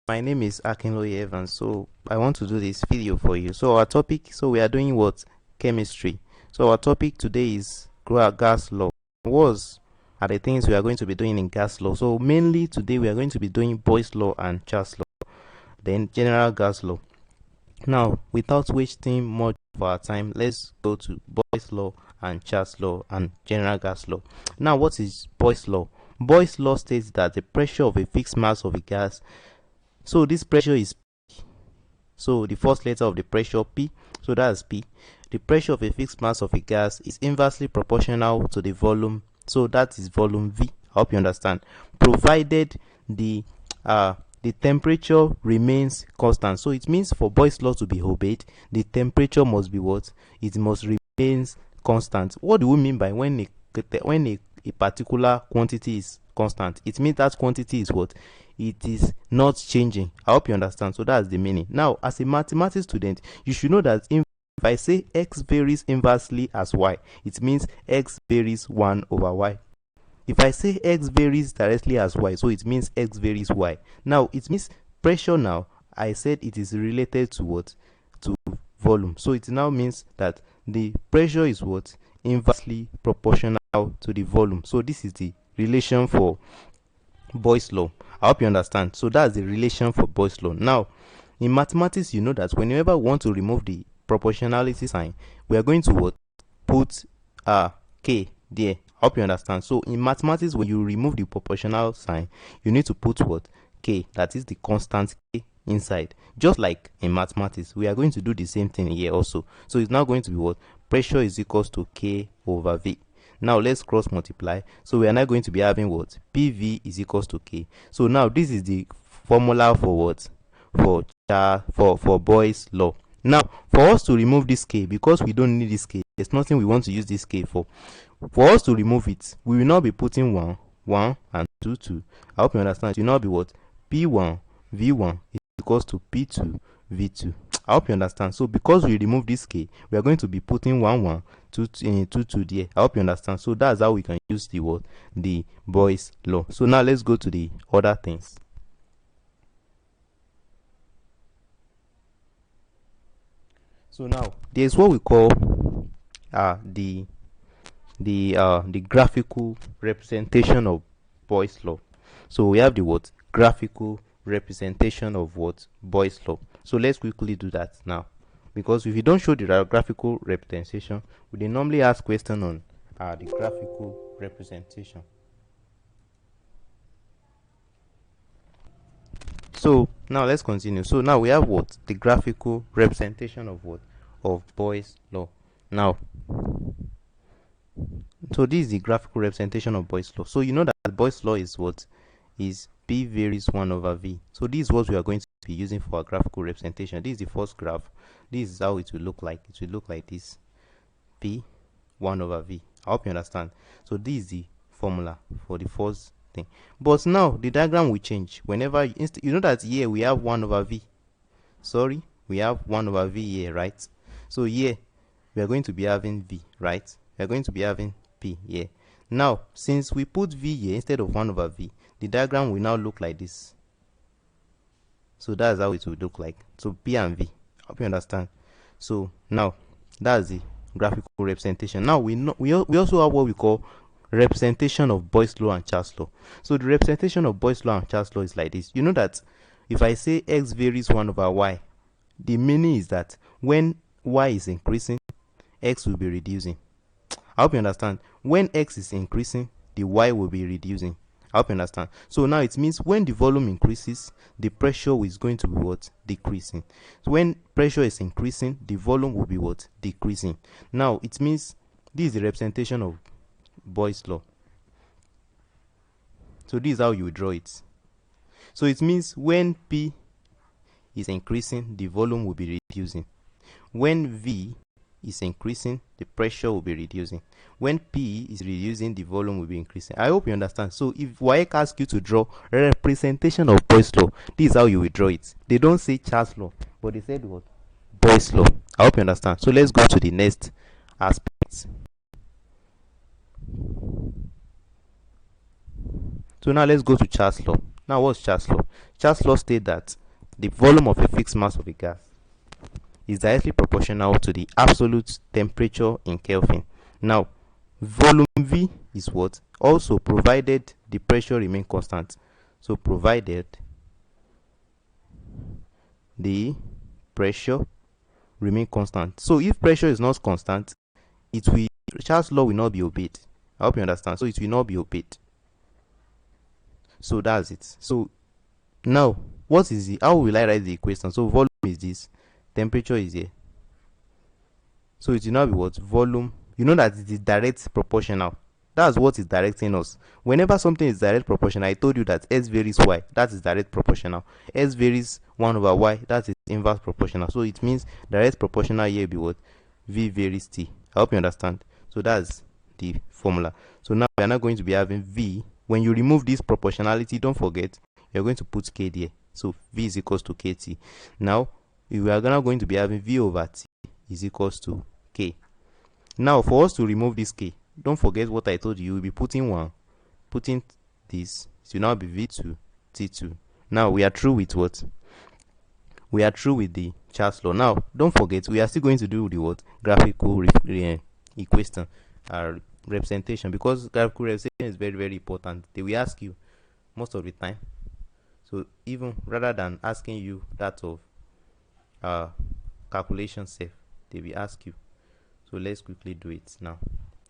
My name is Akinloye Evans. So I want to do this video for you. So our topic, so we are doing what? Chemistry. So our topic today is gas law. What are the things we are going to be doing in gas law? So mainly today we are going to be doing Boyle's law and Charles law, then general gas law. Now, without wasting much of our time, let's go to Boyle's law and Charles law and general gas law. Now, what is Boyle's law? Boyle's law states that the pressure of a fixed mass of a gas, so this pressure is P. So the first letter of the pressure P, so that's P. The pressure of a fixed mass of a gas is inversely proportional to the volume, so that is volume V. I hope you understand. Provided the temperature remains constant. So it means for Boyle's law to be obeyed, the temperature must be what? It must remain constant. What do we mean by when a particular quantity is constant? It means that quantity is what? It is not changing. I hope you understand. So that's the meaning. Now, as a mathematics student, you should know that if I say x varies inversely as y, it means x varies 1 over y. If I say x varies directly as y, so it means x varies y. Now, it means pressure now, I said it is related to what? To volume. So it now means that the pressure is what? Inversely proportional to the volume. So this is the relation for Boyle's law. I hope you understand. So that's the relation for Boyle's law. Now, in mathematics, you know that whenever we want to remove the proportionality sign, we are going to what? Put k there. I hope you understand. So in mathematics, when you remove the proportional sign, you need to put what? K, that is the constant k inside. Just like in mathematics, we are going to do the same thing here also. So it's now going to be what? Pressure is equals to K over V. Now let's cross multiply. So we are now going to be having what? PV is equals to K. So now this is the formula for what? For Boyle's law. Now for us to remove this K, because we don't need this K, there's nothing we want to use this K for. For us to remove it, we will now be putting 1 and 2. I hope you understand. It will now be what? P1 V1 is equals to P2 V2. I hope you understand. So because we remove this K, we are going to be putting 1 2 there. I hope you understand. So that's how we can use the word, the Boyle's law. So now let's go to the other things. So now there's what we call the graphical representation of Boyle's law. So we have the what? Graphical representation of what? Boyle's law. So let's quickly do that now, because if you don't show the graphical representation, we normally ask question on the graphical representation. So now let's continue. So now we have what? The graphical representation of what? Of Boyle's law. Now, so this is the graphical representation of Boyle's law. So you know that Boyle's law is what? Is P varies 1 over V. So this is what we are going to be using for our graphical representation. This is the first graph. This is how it will look like. It will look like this: P 1 over V. I hope you understand. So this is the formula for the first thing. But now the diagram will change whenever you know that here we have 1 over V. Sorry, we have 1 over V here, right? So here we are going to be having V, right? We are going to be having P here. Now, since we put V here instead of 1 over V, the diagram will now look like this. So that's how it will look like. So P and V. I hope you understand. So now that's the graphical representation. Now we also have what we call representation of Boyle's law and Charles law. So the representation of Boyle's law and Charles law is like this. You know that if I say x varies 1 over y, the meaning is that when y is increasing, x will be reducing. I hope you understand. When x is increasing, the y will be reducing. I hope you understand. So now it means when the volume increases, the pressure is going to be what? Decreasing. So when pressure is increasing, the volume will be what? Decreasing. Now it means this is the representation of Boyle's law. So this is how you draw it. So it means when P is increasing, the volume will be reducing. When V is increasing, the pressure will be reducing. When P is reducing, the volume will be increasing. I hope you understand. So if WAEC asks you to draw a representation of Boyle's law, this is how you will draw it. They don't say Charles law, but they said what? Boyle's law. I hope you understand. So let's go to the next aspect. So now let's go to Charles law. Now, what's Charles' law? Charles' law states that the volume of a fixed mass of a gas is directly proportional to the absolute temperature in Kelvin. Now, volume V is what? Also provided the pressure remain constant. So provided the pressure remain constant. So if pressure is not constant, it will Charles' law will not be obeyed. I hope you understand. So it will not be obeyed. So that's it. So now, what is the how will I write the equation? So volume is this, temperature is here. So it will now be what? Volume. You know that it is direct proportional. That's what is directing us. Whenever something is direct proportional, I told you that S varies Y, that is direct proportional. S varies 1 over Y, that is inverse proportional. So it means direct proportional here will be what? V varies T. I hope you understand. So that's the formula. So now we are not going to be having V. When you remove this proportionality, don't forget, you're going to put K there. So V is equals to KT. Now, we are now going to be having V over T is equals to K. Now, for us to remove this K, don't forget what I told you. You will be putting 1, putting this. So now be V2, T2. Now, we are through with what? We are through with the Charles law. Now, don't forget, we are still going to do the what? Graphical equation, representation, because graphical representation is very, very important. They will ask you most of the time. So even rather than asking you that of calculation self, they will ask you. So let's quickly do it now.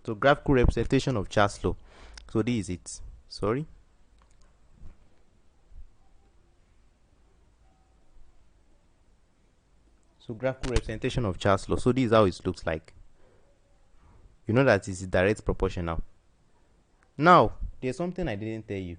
So graphical representation of Charles law. So this is it. Sorry. So graphical representation of Charles law. So this is how it looks like. You know that it's direct proportional. Now, there's something I didn't tell you.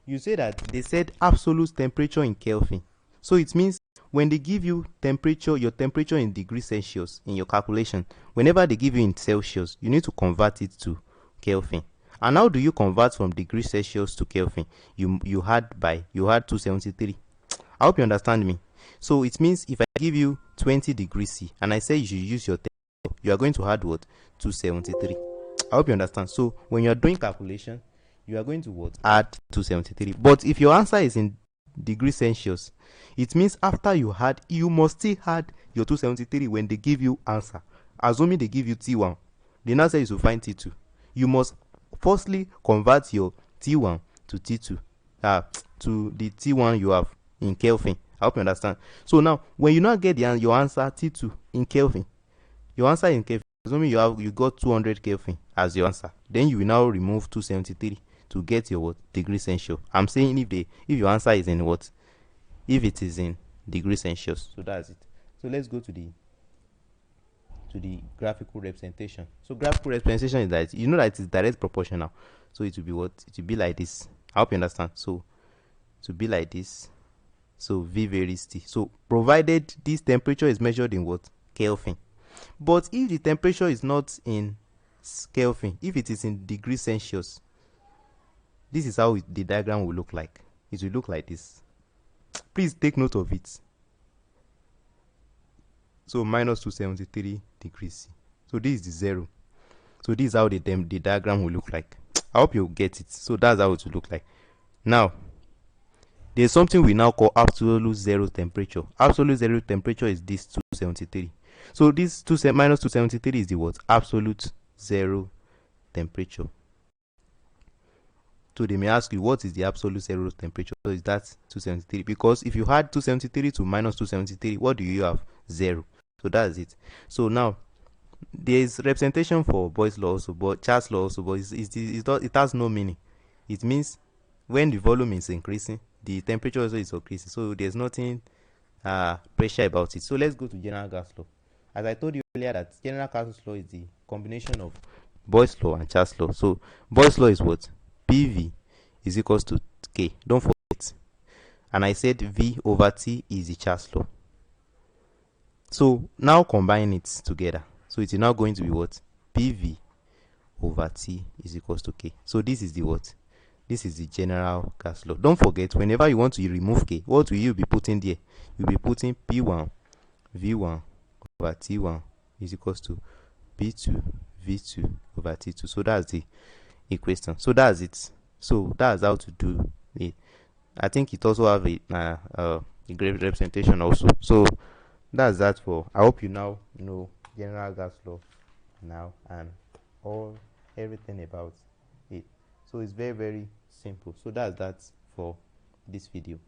You say that they said absolute temperature in Kelvin. So it means when they give you temperature, your temperature in degrees Celsius in your calculation, whenever they give you in Celsius, you need to convert it to Kelvin. And how do you convert from degrees Celsius to Kelvin? You had 273. I hope you understand me. So it means if I give you 20 degrees C and I say you should use your temperature, you are going to add what? 273. I hope you understand. So when you are doing calculation, you are going to what? Add 273. But if your answer is in degrees Celsius, it means after you must still add your 273 when they give you answer. Assuming they give you T1, they now say you should find T2. You must firstly convert your T1 to T2, to the T1 you have in Kelvin. I hope you understand. So now, when you now get your answer T2 in Kelvin, your answer in Kelvin, assuming you got 200 Kelvin as your answer, then you will now remove 273 to get your what? Degree Celsius. I'm saying if your answer is in what? If it is in degree Celsius. So that's it. So let's go to the graphical representation. So graphical representation is that you know that it is direct proportional. So it will be what? It will be like this. I hope you understand. So it will be like this. So V varies T. So provided this temperature is measured in what? Kelvin. But if the temperature is not in Kelvin, if it is in degree Celsius, this is how the diagram will look like. It will look like this. Please take note of it. So minus 273 degrees C. So this is the 0. So this is how the diagram will look like. I hope you get it. So that's how it will look like. Now, there's something we now call absolute zero temperature. Absolute zero temperature is this 273. So this minus 273 is the what? Absolute zero temperature. So they may ask you, what is the absolute zero temperature? So is that 273? Because if you add 273 to minus 273, what do you have? 0. So that's it. So now, there is representation for Boyle's law also, but Charles' law also, but it has no meaning. It means when the volume is increasing, the temperature also is increasing. So there's nothing pressure about it. So let's go to general gas law. As I told you earlier, that general gas law is the combination of Boyle's law and Charles' law. So Boyle's law is what? PV is equals to K. Don't forget. And I said V over T is the Charles law. So now combine it together. So it's now going to be what? PV over T is equals to K. So this is the what? This is the general gas law. Don't forget, whenever you want to remove K, what will you be putting there? You'll be putting P1 V1 over T1 is equals to P2 V2 over T2. So that's the equation. So that's it. So that's how to do it. I think it also have a great representation also. So that's that for. I hope you now know general gas law now and all everything about it. So it's very simple. So that's that for this video.